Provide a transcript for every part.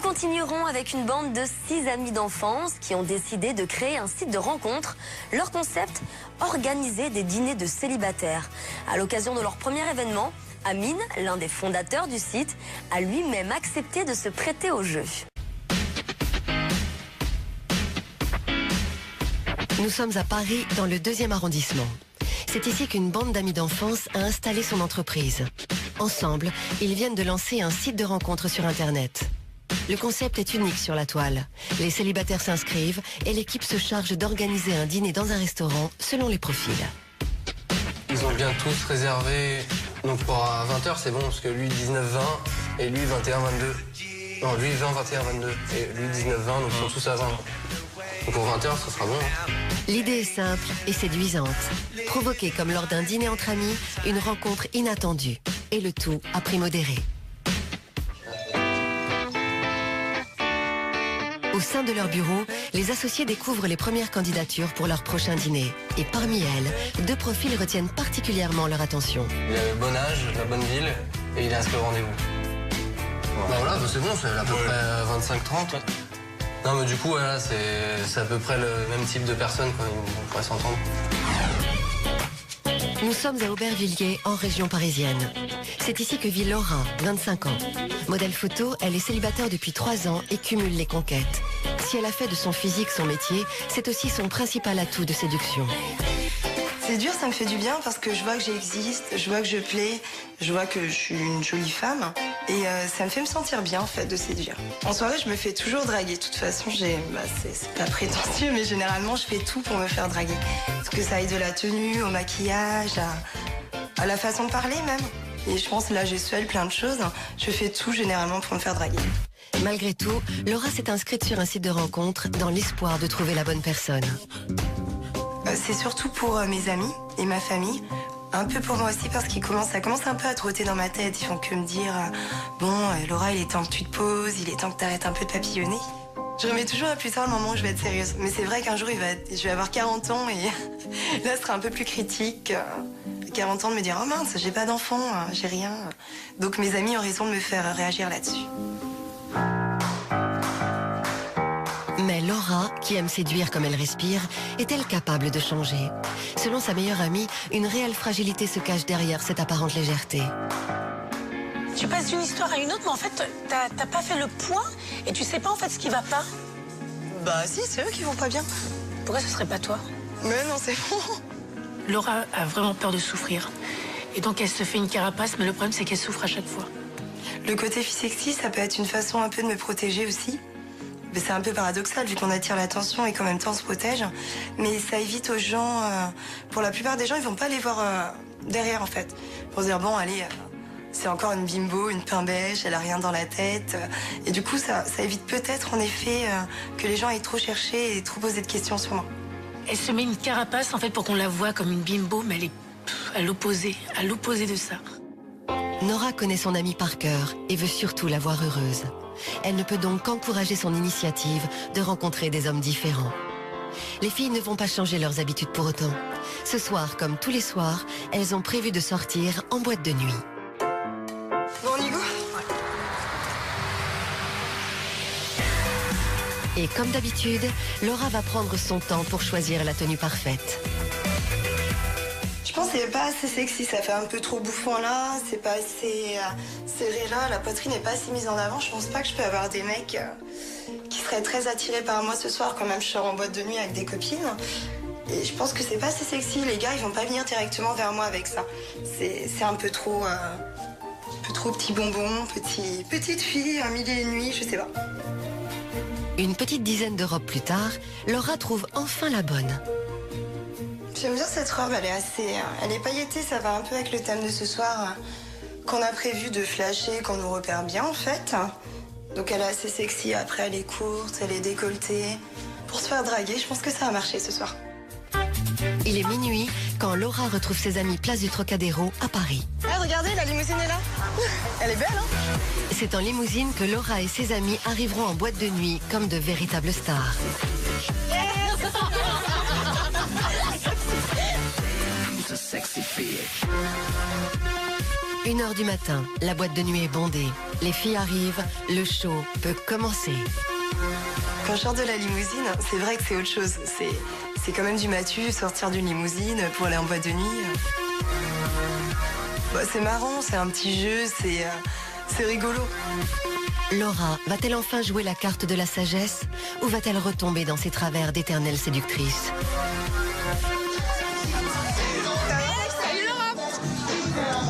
continuerons avec une bande de 6 amis d'enfance qui ont décidé de créer un site de rencontre. Leur concept, organiser des dîners de célibataires. À l'occasion de leur premier événement, Amine, l'un des fondateurs du site, a lui-même accepté de se prêter au jeu. Nous sommes à Paris, dans le 2e arrondissement. C'est ici qu'une bande d'amis d'enfance a installé son entreprise. Ensemble, ils viennent de lancer un site de rencontre sur Internet. Le concept est unique sur la toile. Les célibataires s'inscrivent et l'équipe se charge d'organiser un dîner dans un restaurant selon les profils. Ils ont bien tous réservé. Donc pour 20h, c'est bon, parce que lui 19-20 et lui 21-22. Non, lui 20-21-22 et lui 19-20, donc ils sont tous à 20. Donc pour 20h, ça sera bon. L'idée est simple et séduisante. Provoquer, comme lors d'un dîner entre amis, une rencontre inattendue. Et le tout à prix modéré. Au sein de leur bureau, les associés découvrent les premières candidatures pour leur prochain dîner. Et parmi elles, 2 profils retiennent particulièrement leur attention. Il a le bon âge, la bonne ville et il est inscrit au rendez-vous. Bah voilà, bah c'est bon, c'est à peu près 25-30. Non mais du coup, voilà, c'est à peu près le même type de personne, quoi. On pourrait s'entendre. Nous sommes à Aubervilliers, en région parisienne. C'est ici que vit Laura, 25 ans. Modèle photo, elle est célibataire depuis 3 ans et cumule les conquêtes. Si elle a fait de son physique son métier, c'est aussi son principal atout de séduction. C'est dur, ça me fait du bien parce que je vois que j'existe, je vois que je plais, je vois que je suis une jolie femme. Et ça me fait me sentir bien, en fait, de séduire. En soirée, je me fais toujours draguer. De toute façon, c'est pas prétentieux, mais généralement, je fais tout pour me faire draguer. Parce que ça aille de la tenue, au maquillage, à la façon de parler même. Et je pense, là, gestuelle, plein de choses. Je fais tout, généralement, pour me faire draguer. Malgré tout, Laura s'est inscrite sur un site de rencontre dans l'espoir de trouver la bonne personne. C'est surtout pour mes amis et ma famille. Un peu pour moi aussi parce ça commence un peu à trotter dans ma tête. Ils font que me dire bon Laura, il est temps que tu te poses, il est temps que tu arrêtes un peu de papillonner. Je remets toujours à plus tard le moment où je vais être sérieuse. Mais c'est vrai qu'un jour je vais avoir 40 ans et là ce sera un peu plus critique. 40 ans de me dire oh mince, j'ai pas d'enfant, j'ai rien. Donc mes amis ont raison de me faire réagir là-dessus. Mais Laura, qui aime séduire comme elle respire, est-elle capable de changer? Selon sa meilleure amie, une réelle fragilité se cache derrière cette apparente légèreté. Tu passes d'une histoire à une autre, mais en fait, t'as pas fait le point et tu sais pas en fait ce qui va pas. Bah si, c'est eux qui vont pas bien. Pourquoi ce serait pas toi? Mais non, c'est bon. Laura a vraiment peur de souffrir. Et donc elle se fait une carapace, mais le problème c'est qu'elle souffre à chaque fois. Le côté sexy, ça peut être une façon un peu de me protéger aussi. Mais c'est un peu paradoxal vu qu'on attire l'attention et qu'en même temps on se protège. Mais ça évite aux gens, pour la plupart des gens, ils vont pas les voir derrière en fait. Pour se dire bon allez, c'est encore une bimbo, une pain beige, elle a rien dans la tête. Et du coup ça évite peut-être en effet que les gens aient trop cherché et trop posé de questions sur moi. Elle se met une carapace en fait pour qu'on la voie comme une bimbo, mais elle est à l'opposé de ça. Nora connaît son amie par cœur et veut surtout la voir heureuse. Elle ne peut donc qu'encourager son initiative de rencontrer des hommes différents. Les filles ne vont pas changer leurs habitudes pour autant. Ce soir, comme tous les soirs, elles ont prévu de sortir en boîte de nuit. Bon, on y go ? Et comme d'habitude, Laura va prendre son temps pour choisir la tenue parfaite. Je pense que c'est pas assez sexy, ça fait un peu trop bouffon là, c'est pas assez serré là, la poitrine n'est pas assez mise en avant. Je pense pas que je peux avoir des mecs qui seraient très attirés par moi ce soir quand même je sors en boîte de nuit avec des copines. Et je pense que c'est pas assez sexy, les gars ils vont pas venir directement vers moi avec ça. C'est un peu trop petit bonbon, petite fille, un midi et nuit, je sais pas. Une petite dizaine de robes plus tard, Laura trouve enfin la bonne. J'aime bien cette robe, elle est pailletée, ça va un peu avec le thème de ce soir qu'on a prévu de flasher, qu'on nous repère bien en fait. Donc elle est assez sexy, après elle est courte, elle est décolletée. Pour se faire draguer, je pense que ça a marché ce soir. Il est minuit quand Laura retrouve ses amis place du Trocadéro à Paris. Ah, regardez, la limousine est là. Elle est belle, hein? C'est en limousine que Laura et ses amis arriveront en boîte de nuit comme de véritables stars. 1h du matin, la boîte de nuit est bondée. Les filles arrivent, le show peut commencer. Quand je sors de la limousine, c'est vrai que c'est autre chose. C'est quand même du matu, sortir d'une limousine pour aller en boîte de nuit. Bah, c'est marrant, c'est un petit jeu, c'est rigolo. Laura va-t-elle enfin jouer la carte de la sagesse ou va-t-elle retomber dans ses travers d'éternelle séductrice? Salut Laura.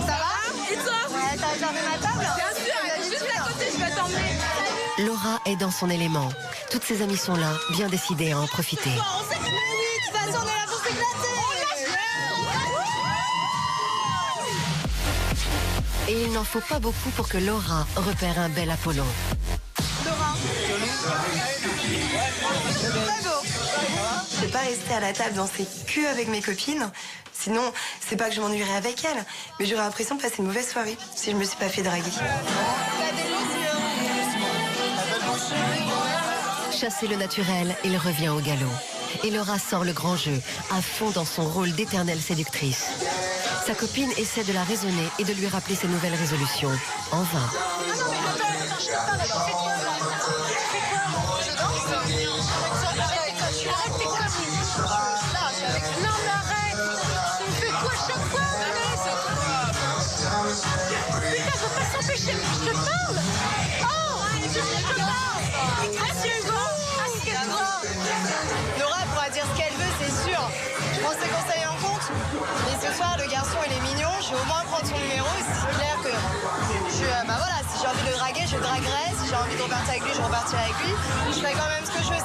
Ça va? Et toi? Ouais, t'as réservé ma table? Bien sûr, juste à côté, je vais t'emmener. Laura est dans son élément. Toutes ses amies sont là, bien décidées à en profiter. On s'éclate. Oui, de toute façon, on est là pour s'éclater. Et il n'en faut pas beaucoup pour que Laura repère un bel Apollon. Laura. Je vais pas rester à la table danser que avec mes copines. Sinon, c'est pas que je m'ennuierais avec elles, mais j'aurais l'impression de passer une mauvaise soirée si je me suis pas fait draguer. Chassé le naturel, il revient au galop. Et Laura sort le grand jeu, à fond dans son rôle d'éternelle séductrice. Sa copine essaie de la raisonner et de lui rappeler ses nouvelles résolutions. En vain. Laura pourra dire ce qu'elle veut, c'est sûr. Je prends ses conseils en compte. Mais ce soir, le garçon, il est mignon. Je vais au moins prendre son numéro. C'est clair que voilà, si j'ai envie de le draguer, je le draguerai. Si j'ai envie de repartir avec lui, je repartirai avec lui. Je ferai quand même ce que je veux.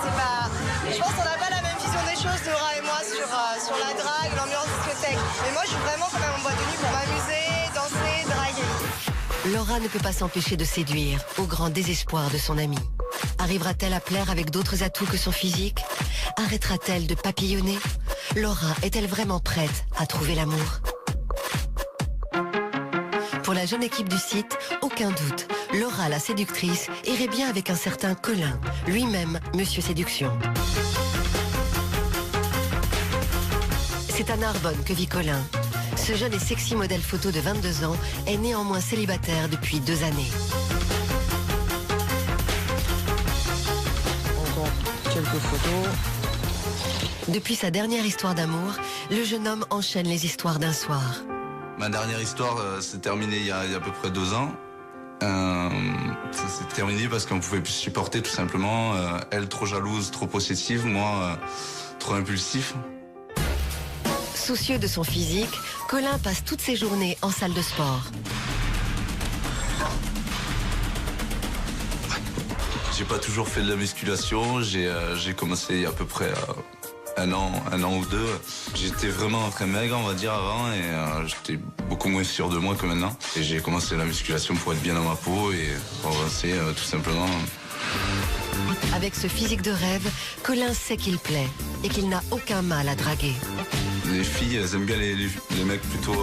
Je pense qu'on n'a pas la même vision des choses, Laura et moi, sur la drague, l'ambiance discothèque. Mais moi, je suis vraiment quand même en boîte de nuit pour m'amuser, danser, draguer. Laura ne peut pas s'empêcher de séduire, au grand désespoir de son amie. Arrivera-t-elle à plaire avec d'autres atouts que son physique? Arrêtera-t-elle de papillonner? Laura est-elle vraiment prête à trouver l'amour? Pour la jeune équipe du site, aucun doute, Laura la séductrice irait bien avec un certain Colin, lui-même Monsieur Séduction. C'est à Narbonne que vit Colin. Ce jeune et sexy modèle photo de 22 ans est néanmoins célibataire depuis 2 années. Encore quelques photos. Depuis sa dernière histoire d'amour, le jeune homme enchaîne les histoires d'un soir. Ma dernière histoire s'est terminée il y a à peu près 2 ans. Ça s'est terminé parce qu'on pouvait plus supporter tout simplement. Elle trop jalouse, trop possessive, moi trop impulsif. Soucieux de son physique, Colin passe toutes ses journées en salle de sport. J'ai pas toujours fait de la musculation. J'ai commencé il y a à peu près un an ou 2. J'étais vraiment très maigre, on va dire, avant, et j'étais beaucoup moins sûr de moi que maintenant. Et j'ai commencé la musculation pour être bien dans ma peau et pour avancer tout simplement. Avec ce physique de rêve, Colin sait qu'il plaît et qu'il n'a aucun mal à draguer. Les filles, elles aiment bien les mecs plutôt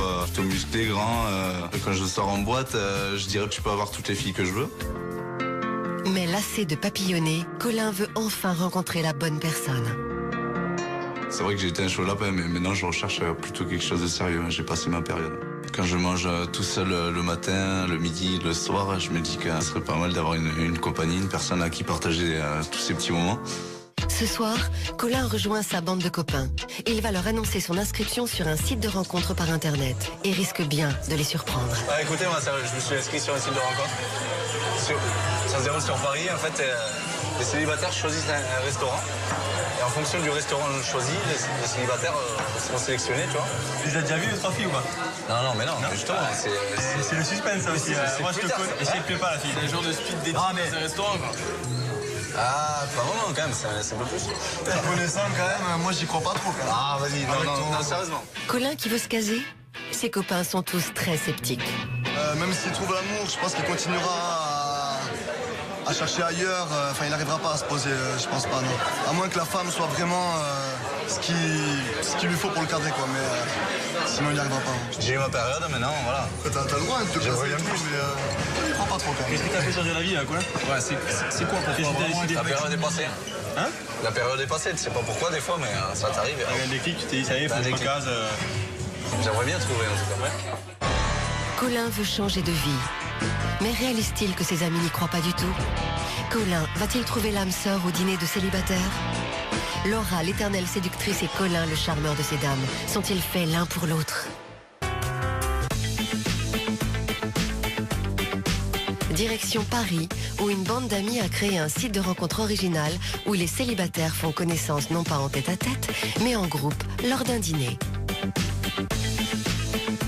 musclés, grands. Quand je sors en boîte, je dirais que je peux avoir toutes les filles que je veux. Mais lassé de papillonner, Colin veut enfin rencontrer la bonne personne. C'est vrai que j'ai été un chaud lapin, mais maintenant je recherche plutôt quelque chose de sérieux. J'ai passé ma période. Quand je mange tout seul le matin, le midi, le soir, je me dis que ce serait pas mal d'avoir une compagnie, une personne à qui partager tous ces petits moments. Ce soir, Colin rejoint sa bande de copains. Il va leur annoncer son inscription sur un site de rencontre par Internet et risque bien de les surprendre. Ah, écoutez, moi, je me suis inscrit sur un site de rencontre. Ça se déroule sur Paris. En fait, les célibataires choisissent un restaurant. Et en fonction du restaurant choisi, les célibataires seront sélectionnés, tu vois. Tu as déjà vu les 3 filles ou pas? Non, mais justement, c'est le suspense, ça aussi. Moi, je te connais. Et je ne te plaît pas, la fille. C'est un genre de speed dating dans un restaurant, quoi. Ah, pas vraiment, quand même, c'est un peu plus. Te connaissant, quand même, moi, j'y crois pas trop, quand même. Ah, vas-y, non, sérieusement. Colin qui veut se caser? Ses copains sont tous très sceptiques. Même s'il trouve l'amour, je pense qu'il continuera à chercher ailleurs. Enfin, il n'arrivera pas à se poser, je pense pas, non. À moins que la femme soit vraiment ce qu'il lui faut pour le cadrer, quoi. Mais sinon, il n'y arrivera pas. J'ai eu ma période, maintenant, voilà. T'as le droit de te caser, mais il prend pas trop, quand même. Qu'est-ce qui t'a fait changer la vie, là, Colin? Ouais, c'est quoi pour toi vraiment? La période est passée. Hein? La période est passée, tu sais pas pourquoi, des fois, mais ça t'arrive. Avec un déclic, tu t'es dit, ça y est, faut que je me case. J'aimerais bien trouver, en tout cas. Colin veut changer de vie. Mais réalise-t-il que ses amis n'y croient pas du tout? Colin va-t-il trouver l'âme sœur au dîner de célibataires? Laura, l'éternelle séductrice, et Colin, le charmeur de ces dames, sont-ils faits l'un pour l'autre? Direction Paris, où une bande d'amis a créé un site de rencontre original où les célibataires font connaissance non pas en tête-à-tête, mais en groupe lors d'un dîner.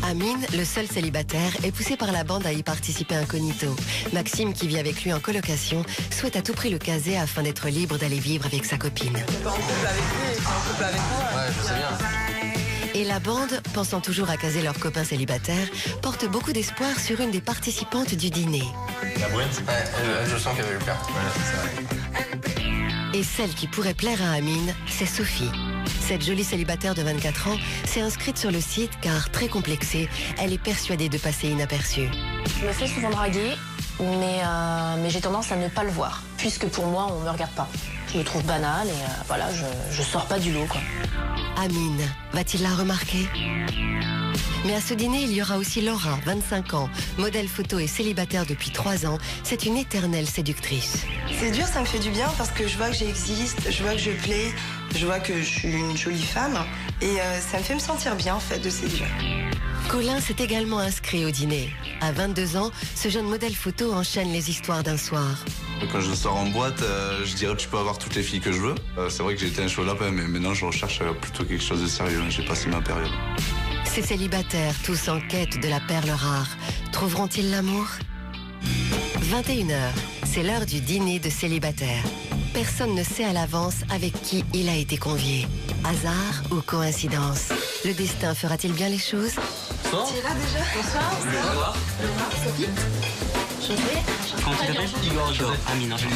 Amine, le seul célibataire, est poussé par la bande à y participer incognito. Maxime, qui vit avec lui en colocation, souhaite à tout prix le caser afin d'être libre d'aller vivre avec sa copine. T'es pas en couple avec lui, t'es en couple avec moi. Ouais, je sais bien. Et la bande, pensant toujours à caser leurs copains célibataires, porte beaucoup d'espoir sur une des participantes du dîner. La brune? Ouais, je sens qu'elle va lui plaire. Et celle qui pourrait plaire à Amine, c'est Sophie. Cette jolie célibataire de 24 ans s'est inscrite sur le site car, très complexée, elle est persuadée de passer inaperçue. Je me fais souvent draguer, mais j'ai tendance à ne pas le voir, puisque pour moi, on ne me regarde pas. Je le trouve banal et voilà, je sors pas du lot, quoi. Amine, va-t-il la remarquer? Mais à ce dîner, il y aura aussi Laura, 25 ans, modèle photo et célibataire depuis 3 ans. C'est une éternelle séductrice. C'est dur, ça me fait du bien parce que je vois que j'existe, je vois que je plais, je vois que je suis une jolie femme et ça me fait me sentir bien en fait de séduire. Colin s'est également inscrit au dîner. À 22 ans, ce jeune modèle photo enchaîne les histoires d'un soir. Quand je sors en boîte, je dirais que tu peux avoir toutes les filles que je veux. C'est vrai que j'ai été un chaud lapin, mais maintenant je recherche plutôt quelque chose de sérieux. J'ai passé ma période. Ces célibataires, tous en quête de la perle rare, trouveront-ils l'amour? 21h, c'est l'heure du dîner de célibataires. Personne ne sait à l'avance avec qui il a été convié. Hasard ou coïncidence? Le destin fera-t-il bien les choses? Tu es là déjà? Bonsoir. Bonsoir. Sophie. Comment tu t'appelles? Igor. Amine, enchanté.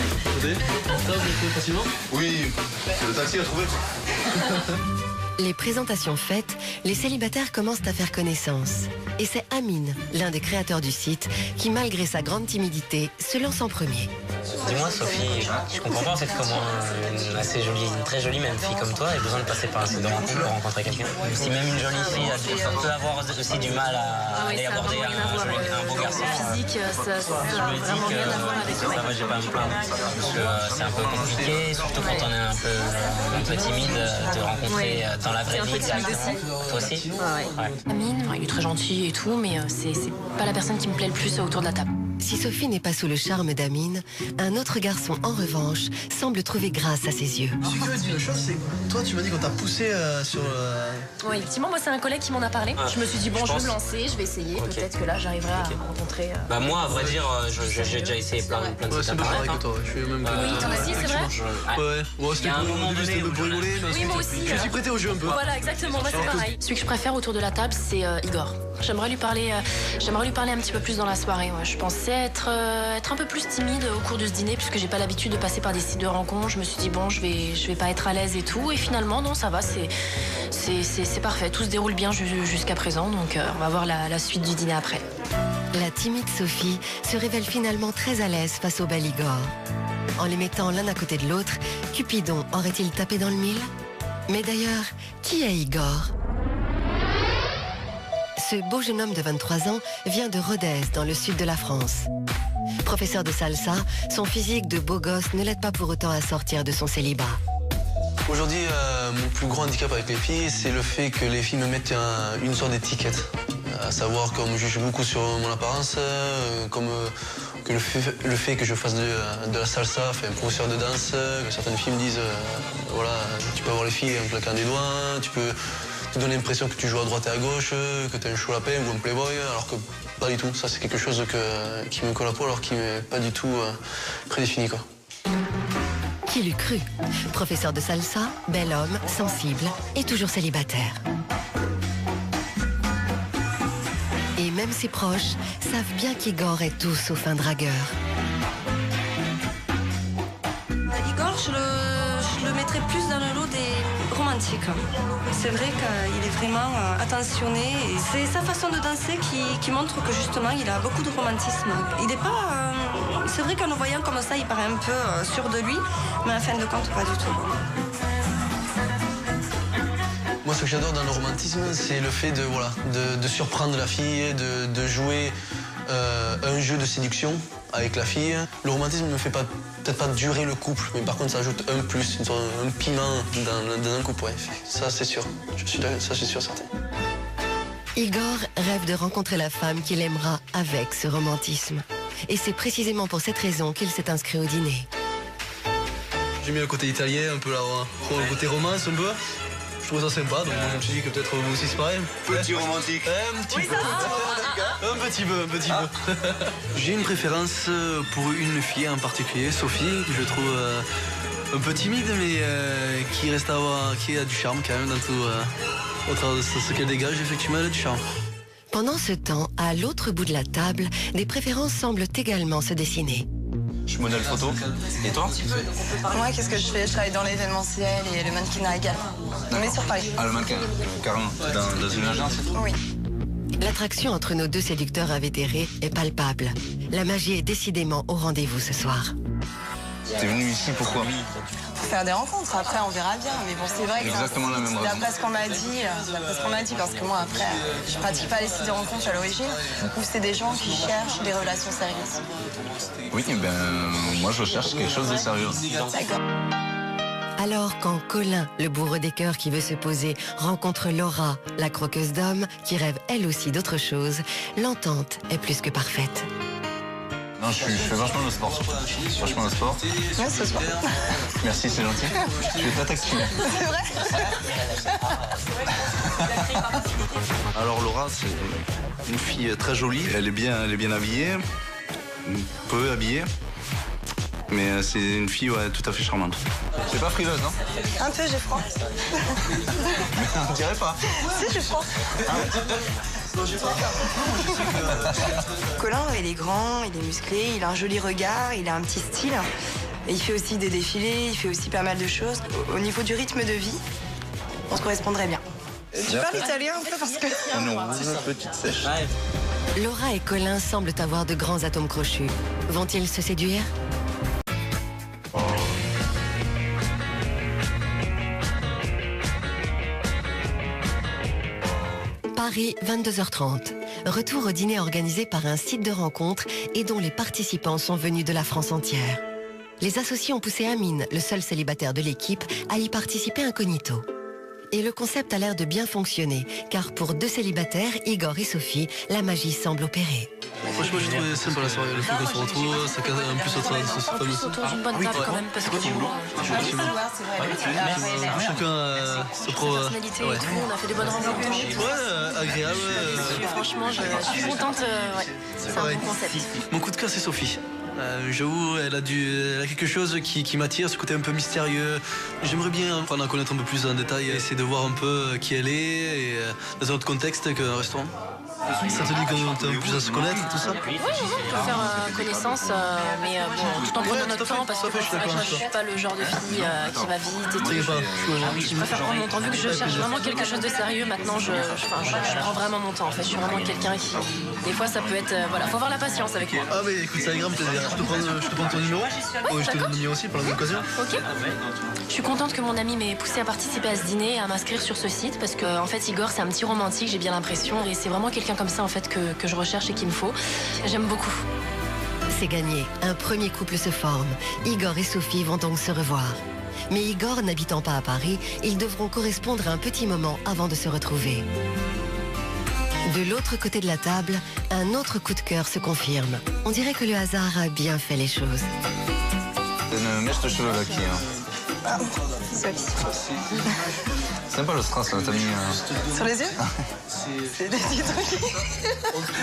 Ça, vous êtes facilement? Oui, c'est le taxi à trouver. Les présentations faites, les célibataires commencent à faire connaissance. Et c'est Amine, l'un des créateurs du site, qui, malgré sa grande timidité, se lance en premier. Dis-moi, Sophie, je comprends pas en fait comment une très jolie même fille comme toi ait besoin de passer par un site de rencontre pour rencontrer quelqu'un. Si même une jolie fille peut avoir aussi du mal à aller aborder un beau garçon. Physique, ça je me dis que ça va, j'ai pas à me plaindre. Parce que c'est un peu compliqué, surtout quand on est un peu timide, de rencontrer dans la vraie vie directement. Toi aussi? Ouais. Amine, il est très gentil et tout, mais c'est pas la personne qui me plaît le plus autour de la table. Si Sophie n'est pas sous le charme d'Amine, un autre garçon, en revanche, semble trouver grâce à ses yeux. Je suis curieux de dire une chose, c'est que toi, tu m'as dit qu'on t'a poussé sur... Oui, effectivement, moi, c'est un collègue qui m'en a parlé. Je me suis dit, bon, je vais me lancer, je vais essayer. Okay. Peut-être que là, j'arriverai à rencontrer... Bah moi, à vrai dire, j'ai déjà essayé plein de sites c'est pareil que toi, je suis même... Oui, toi aussi, c'est vrai? Ouais, c'était pour rigoler. Oui, moi aussi. Je me suis prêté au jeu un peu. Voilà, exactement, moi, c'est pareil. Celui que je préfère autour de la table, c'est Igor. J'aimerais lui parler un petit peu plus dans la soirée. Ouais. Je pensais être un peu plus timide au cours de ce dîner puisque j'ai pas l'habitude de passer par des sites de rencontres. Je me suis dit bon, je vais pas être à l'aise et tout. Et finalement non, ça va, c'est parfait. Tout se déroule bien jusqu'à présent. Donc on va voir la suite du dîner après. La timide Sophie se révèle finalement très à l'aise face au bel Igor. En les mettant l'un à côté de l'autre, Cupidon aurait-il tapé dans le mille? Mais d'ailleurs, qui est Igor? Ce beau jeune homme de 23 ans vient de Rodez, dans le sud de la France. Professeur de salsa, son physique de beau gosse ne l'aide pas pour autant à sortir de son célibat. Aujourd'hui, mon plus grand handicap avec les filles, c'est le fait que les filles me mettent une sorte d'étiquette. À savoir qu'on me juge beaucoup sur mon apparence, comme que le fait que je fasse de la salsa, enfin, professeur de danse, que certaines filles me disent, voilà, tu peux avoir les filles en claquant des doigts, tu peux te donner l'impression que tu joues à droite et à gauche, que tu es un chaud lapin ou un playboy, alors que pas du tout. Ça, c'est quelque chose qui me colle à peau, alors qui n'est pas du tout prédéfini, quoi. Qui l'eût cru? Professeur de salsa, bel homme, sensible et toujours célibataire. Et même ses proches savent bien qu'Igor est tout sauf un dragueur. Igor, je le mettrais plus dans le lot des romantiques. C'est vrai qu'il est vraiment attentionné et c'est sa façon de danser qui montre que justement il a beaucoup de romantisme. Il n'est pas... c'est vrai qu'en le voyant comme ça, il paraît un peu sûr de lui, mais en fin de compte, pas du tout. Moi, ce que j'adore dans le romantisme, c'est le fait de surprendre la fille, de jouer un jeu de séduction avec la fille. Le romantisme ne fait peut-être pas durer le couple, mais par contre, ça ajoute un plus, un piment dans un couple. Ouais. Ça, c'est sûr. Ça, je suis sûr, certain. Igor rêve de rencontrer la femme qu'il aimera avec ce romantisme. Et c'est précisément pour cette raison qu'il s'est inscrit au dîner. J'ai mis le côté italien, un peu le côté romance, un peu. Je trouve ça sympa, donc moi, je me suis dit que peut-être vous aussi c'est pareil. Petit romantique. Un petit peu. Un petit peu. J'ai une préférence pour une fille en particulier, Sophie, que je trouve un peu timide, mais qui a du charme quand même dans tout. Au travers de ce qu'elle dégage, effectivement, elle a du charme. Pendant ce temps, à l'autre bout de la table, des préférences semblent également se dessiner. Je suis modèle photo. Et toi? Moi, qu'est-ce que je fais? Je travaille dans l'événementiel et le mannequinat également. On est sur Paris. Ah, le mannequin, carrément. Dans une agence? Oui. L'attraction entre nos deux séducteurs invétérés est palpable. La magie est décidément au rendez-vous ce soir. T'es venu ici pourquoi? Pour faire des rencontres, après on verra bien. Mais bon, c'est vrai que exactement la même raison. d'après ce qu'on m'a dit, parce que moi après, je pratique pas les sites de rencontres à l'origine, où c'est des gens qui cherchent des relations sérieuses. Oui, moi je cherche quelque chose de sérieux. D'accord. Alors quand Colin, le bourreau des cœurs qui veut se poser, rencontre Laura, la croqueuse d'hommes, qui rêve elle aussi d'autre chose, l'entente est plus que parfaite. Non, je fais vachement le sport. Vachement le sport. Ouais, ce soir. Merci, c'est gentil. Je vais pas t'exprimer. C'est vrai. Alors Laura, c'est une fille très jolie. Elle est bien habillée, peu habillée. Mais c'est une fille tout à fait charmante. C'est pas frileuse, non? Un peu, j'ai froid. Mais on dirait pas. Si, j'ai froid. Colin, il est grand, il est musclé, il a un joli regard, il a un petit style. Et il fait aussi des défilés, il fait aussi pas mal de choses. Au niveau du rythme de vie, on se correspondrait bien. Tu parles italien un peu parce que... Non, une petite sèche. Laura et Colin semblent avoir de grands atomes crochus. Vont-ils se séduire? Paris, 22h30. Retour au dîner organisé par un site de rencontre et dont les participants sont venus de la France entière. Les associés ont poussé Amine, le seul célibataire de l'équipe, à y participer incognito. Et le concept a l'air de bien fonctionner, car pour deux célibataires, Igor et Sophie, la magie semble opérer. Franchement, j'ai trouvé sympa la soirée, le fait qu'on se retrouve, ça cadre un peu sur ça. Tous autour d'une bonne table quand même, parce que chacun se trouve... personnalité et tout, on a fait des bonnes rencontres. Ouais, agréable. Franchement, je suis contente, c'est un bon concept. Mon coup de cœur, c'est Sophie. J'avoue, elle a quelque chose qui m'attire, ce côté un peu mystérieux. J'aimerais bien apprendre à connaître un peu plus en détail, essayer de voir un peu qui elle est, et dans un autre contexte qu'un restaurant. Ça te dit qu'on t'a plus à se connaître, tout ça? Oui, on peut faire connaissance, mais bon, tout en prenant notre temps, parce que c'est vrai que je suis pas le genre de fille qui va vite et tout. Je préfère prendre mon temps, vu que je cherche vraiment quelque chose de sérieux. Maintenant, je prends vraiment mon temps. En fait, je suis vraiment quelqu'un qui, des fois, ça peut être, voilà, faut avoir la patience avec moi. Ah mais écoute, c'est un grand plaisir. Je te prends ton numéro. Oui, je te donne le numéro aussi pour la même occasion. Ok. Je suis contente que mon ami m'ait poussé à participer à ce dîner et à m'inscrire sur ce site, parce que en fait, Igor, c'est un petit romantique, j'ai bien l'impression, et c'est vraiment quelqu'un comme ça en fait que je recherche et qu'il me faut. J'aime beaucoup. C'est gagné. Un premier couple se forme. Igor et Sophie vont donc se revoir. Mais Igor n'habitant pas à Paris, ils devront correspondre à un petit moment avant de se retrouver. De l'autre côté de la table, un autre coup de cœur se confirme. On dirait que le hasard a bien fait les choses. C'est une mèche de cheveux là qui... Ah, Sophie. C'est pas le strass là, t'as mis... Sur les yeux? C'est des petits trucs.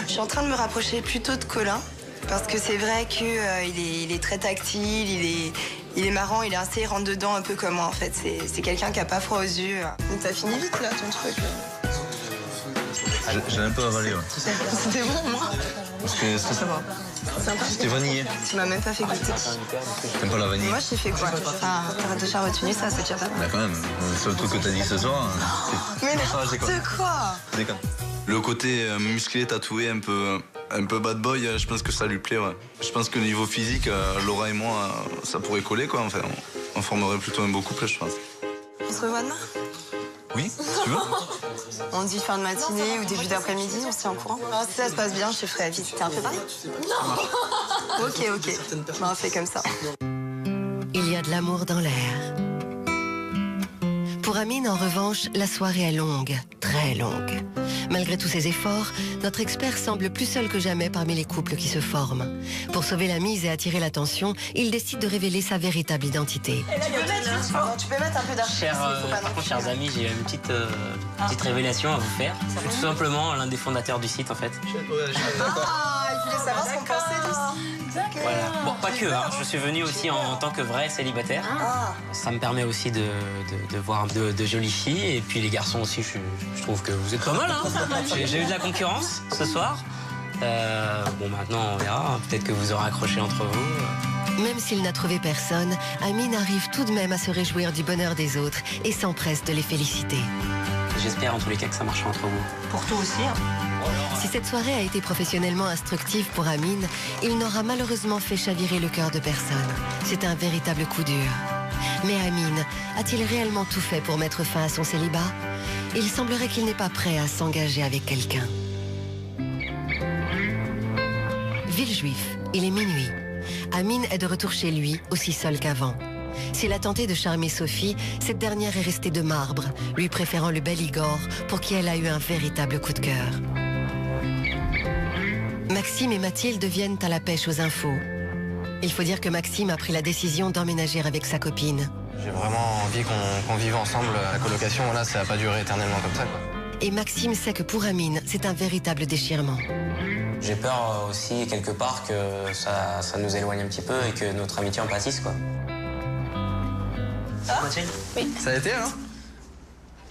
Je suis en train de me rapprocher plutôt de Colin, parce que c'est vrai qu'il est très tactile, il est marrant, il est assez rentre-dedans un peu comme moi en fait. C'est quelqu'un qui a pas froid aux yeux. Donc t'as fini vite là ton truc. J'ai un peu avalé, ouais. C'était bon, moi. Parce que c'était sympa. Sympa. C'était vanillé. Tu m'as même pas fait goûter. T'aimes pas la vanille? Moi, je t'ai fait quoi? T'as déjà retenu ça, c'est déjà pas mal. Bah quand même, sur le truc que t'as dit ce soir... Mais n'importe quoi! Je déconne. Le côté musclé, tatoué, un peu bad boy, je pense que ça lui plaît, ouais. Je pense que niveau physique, Laura et moi, ça pourrait coller, quoi. Enfin, on formerait plutôt un beau couple, je pense. On se revoit demain? Oui, tu veux? On dit fin de matinée ou début d'après-midi, on se tient au courant. Alors, si ça se passe bien, je te ferai vite. T'es un peu pareil? Non. Ok. Bon, on fait comme ça. Il y a de l'amour dans l'air. Pour Amine, en revanche, la soirée est longue, très longue. Malgré tous ses efforts, notre expert semble plus seul que jamais parmi les couples qui se forment. Pour sauver la mise et attirer l'attention, il décide de révéler sa véritable identité. Tu peux mettre un peu d'argent. Par contre, chers amis, j'ai une petite révélation à vous faire. Je suis tout simplement l'un des fondateurs du site, en fait. Ah, il voulait savoir ce qu'on pensait de ça. Voilà. Bon, pas que, hein. Je suis venu aussi en tant que vrai célibataire. Ça me permet aussi de voir de jolies filles. Et puis les garçons aussi, je trouve que vous êtes pas mal. Hein. J'ai eu de la concurrence ce soir. Bon, maintenant, on verra. Peut-être que vous aurez accroché entre vous. Même s'il n'a trouvé personne, Amine arrive tout de même à se réjouir du bonheur des autres et s'empresse de les féliciter. J'espère en tous les cas que ça marche entre vous. Pour toi aussi. Hein. Si cette soirée a été professionnellement instructive pour Amine, il n'aura malheureusement fait chavirer le cœur de personne. C'est un véritable coup dur. Mais Amine a-t-il réellement tout fait pour mettre fin à son célibat? Il semblerait qu'il n'est pas prêt à s'engager avec quelqu'un. Villejuif, il est minuit. Amine est de retour chez lui, aussi seul qu'avant. S'il a tenté de charmer Sophie, cette dernière est restée de marbre, lui préférant le bel Igor, pour qui elle a eu un véritable coup de cœur. Maxime et Mathilde viennent à la pêche aux infos. Il faut dire que Maxime a pris la décision d'emménager avec sa copine. J'ai vraiment envie qu'on vive ensemble. La colocation, voilà, ça va pas durer éternellement comme ça, quoi. Et Maxime sait que pour Amine, c'est un véritable déchirement. J'ai peur aussi, quelque part, que ça nous éloigne un petit peu et que notre amitié en pâtisse, quoi. Mathilde? Oui. Ça a été, alors?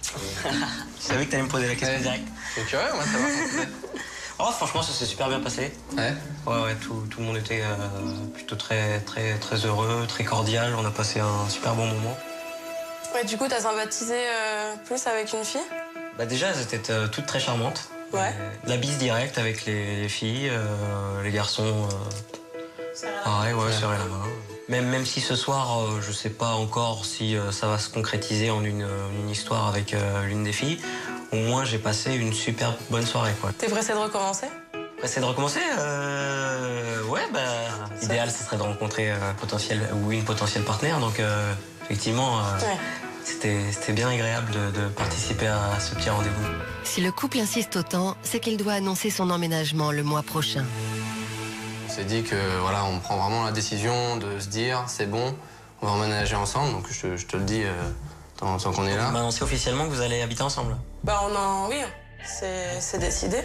Je savais que t'allais me poser la question direct. C'est curieux, moi, ça va. Oh, franchement, ça s'est super bien passé. Ouais? Ouais, tout le monde était plutôt très heureux, très cordial. On a passé un super bon moment. Ouais, du coup, t'as sympathisé plus avec une fille? Bah déjà, elles étaient toutes très charmantes. Ouais. La bise directe avec les filles, les garçons, pareil, ouais, serrer la main. Même si ce soir, je sais pas encore si ça va se concrétiser en une histoire avec l'une des filles, au moins j'ai passé une super bonne soirée, quoi. T'es pressé de recommencer? Pressé de recommencer? Ouais, bah, l'idéal, ce serait de rencontrer un potentiel ou une potentielle partenaire, donc effectivement, c'était bien agréable de participer à ce petit rendez-vous. Si le couple insiste autant, c'est qu'il doit annoncer son emménagement le mois prochain. On s'est dit que voilà, on prend vraiment la décision de se dire c'est bon, on va emménager ensemble, donc je te le dis tant qu'on est là. On m'a annoncé officiellement que vous allez habiter ensemble. Bah oui, c'est décidé.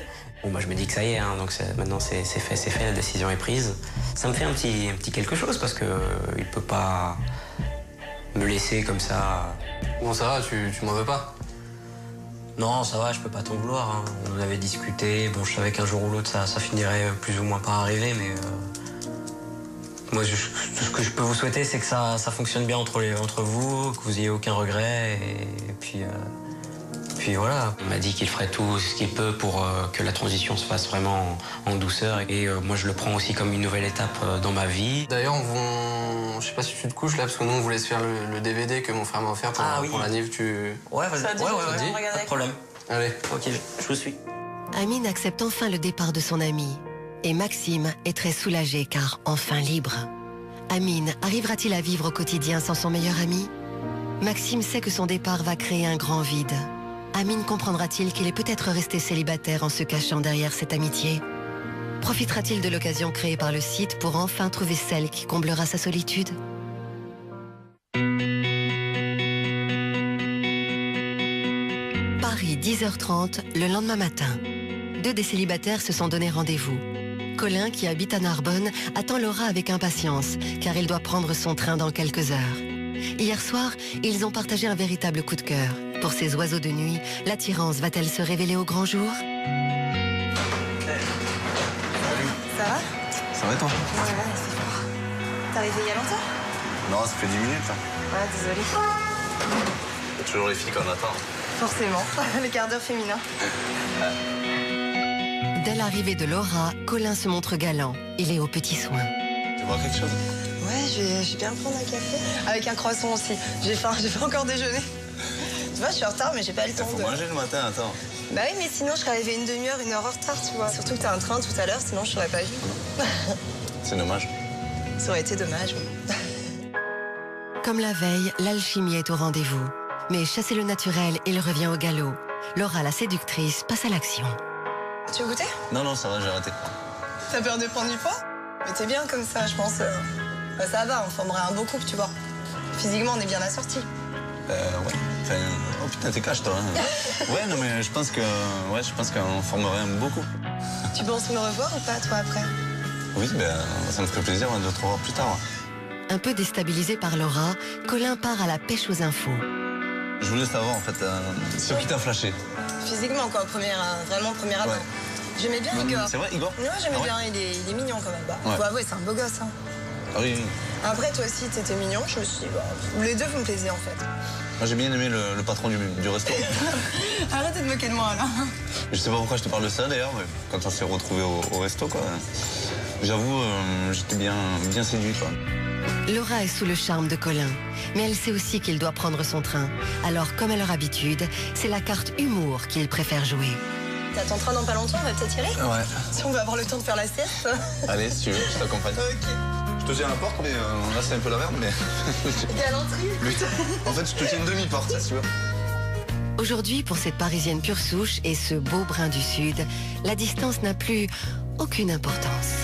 Bon, bah, je me dis que ça y est, hein, donc maintenant c'est fait, la décision est prise. Ça me fait un petit quelque chose parce que il peut pas me laisser comme ça. Bon, ça va, tu m'en veux pas? Non, ça va, je peux pas t'en vouloir. Hein. On en avait discuté. Bon, je savais qu'un jour ou l'autre, ça finirait plus ou moins par arriver, mais moi, tout ce que je peux vous souhaiter, c'est que ça fonctionne bien entre vous, que vous ayez aucun regret, et puis voilà. Il m'a dit qu'il ferait tout ce qu'il peut pour que la transition se fasse vraiment en douceur, et moi, je le prends aussi comme une nouvelle étape dans ma vie. D'ailleurs, je sais pas si tu te couches là, parce que nous, on voulait se faire le DVD que mon frère m'a offert pour la NIV. Ouais, vas-y. Ouais, pas de problème. Allez. Ok, je vous suis. Amine accepte enfin le départ de son ami. Et Maxime est très soulagé car enfin libre. Amine arrivera-t-il à vivre au quotidien sans son meilleur ami? Maxime sait que son départ va créer un grand vide. Amine comprendra-t-il qu'il est peut-être resté célibataire en se cachant derrière cette amitié? Profitera-t-il de l'occasion créée par le site pour enfin trouver celle qui comblera sa solitude? Paris, 10h30, le lendemain matin. Deux des célibataires se sont donné rendez-vous. Colin, qui habite à Narbonne, attend Laura avec impatience, car il doit prendre son train dans quelques heures. Hier soir, ils ont partagé un véritable coup de cœur. Pour ces oiseaux de nuit, l'attirance va-t-elle se révéler au grand jour? Ça va? Ça va et toi? Ouais, c'est fort. T'es arrivé il y a longtemps? Non, ça fait 10 minutes. Ouais, désolé. Il y a toujours les filles qu'on attend. Forcément, le quart d'heure féminin. Dès l'arrivée de Laura, Colin se montre galant. Il est aux petits soins. Tu vois quelque chose? Ouais, je vais bien prendre un café. Avec un croissant aussi. J'ai faim, j'ai pas encore déjeuné. Tu vois, je suis en retard, mais j'ai pas le temps Faut manger le matin, attends. Bah oui, mais sinon, je serais arrivée une demi-heure, 1 heure en retard, tu vois. Surtout que t'as un train tout à l'heure, sinon je t'aurais pas vu. C'est dommage. Ça aurait été dommage. Comme la veille, l'alchimie est au rendez-vous. Mais chasser le naturel, il revient au galop. Laura, la séductrice, passe à l'action. Tu veux goûter? Non, ça va, j'ai arrêté. T'as peur de prendre du poids? Mais t'es bien comme ça, je pense. Bah, ça va, on formerait un beau couple, tu vois. Physiquement, on est bien assortis. Ouais. Enfin, oh putain, t'es cash, toi. Hein. Ouais, non, mais je pense qu'on formerait un beau couple. Tu penses me revoir ou pas, toi, après? Oui, ça me ferait plaisir de te revoir plus tard. Un peu déstabilisé par Laura, Colin part à la pêche aux infos. Je voulais savoir, en fait, sur qui t'as flashé. Physiquement, quoi, vraiment premier abord. Ouais. J'aimais bien Igor. C'est vrai, Igor? Ouais, j'aimais bien, il est mignon quand même. Bah, faut avouer, c'est un beau gosse. Hein. Ah oui. Après, toi aussi, t'étais mignon. Je me suis dit, les deux, vous me plaisiez, en fait. Moi, j'ai bien aimé le patron du resto. Arrêtez de moquer de moi, là. Je sais pas pourquoi je te parle de ça, d'ailleurs, mais quand on s'est retrouvés au resto, quoi. J'avoue, j'étais bien séduit, quoi. Laura est sous le charme de Colin, mais elle sait aussi qu'il doit prendre son train. Alors, comme à leur habitude, c'est la carte humour qu'il préfère jouer. T'as ton train dans pas longtemps, on va peut-être y aller? Ouais. Si on veut avoir le temps de faire la sieste. Allez, si tu veux, je t'accompagne. Ok. Je te tiens à la porte, mais là, c'est un peu la merde, mais... Galanterie. En fait, je te tiens une demi-porte, si tu veux. Aujourd'hui, pour cette Parisienne pure souche et ce beau brin du Sud, la distance n'a plus aucune importance.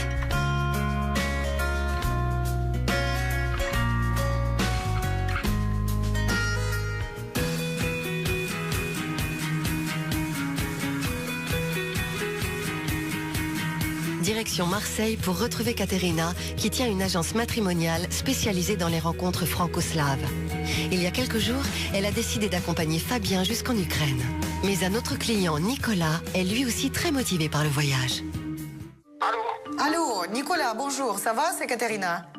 Direction Marseille pour retrouver Katerina, qui tient une agence matrimoniale spécialisée dans les rencontres franco-slaves. Il y a quelques jours, elle a décidé d'accompagner Fabien jusqu'en Ukraine. Mais un autre client, Nicolas, est lui aussi très motivé par le voyage. Allô, Nicolas, bonjour, ça va, c'est Katerina?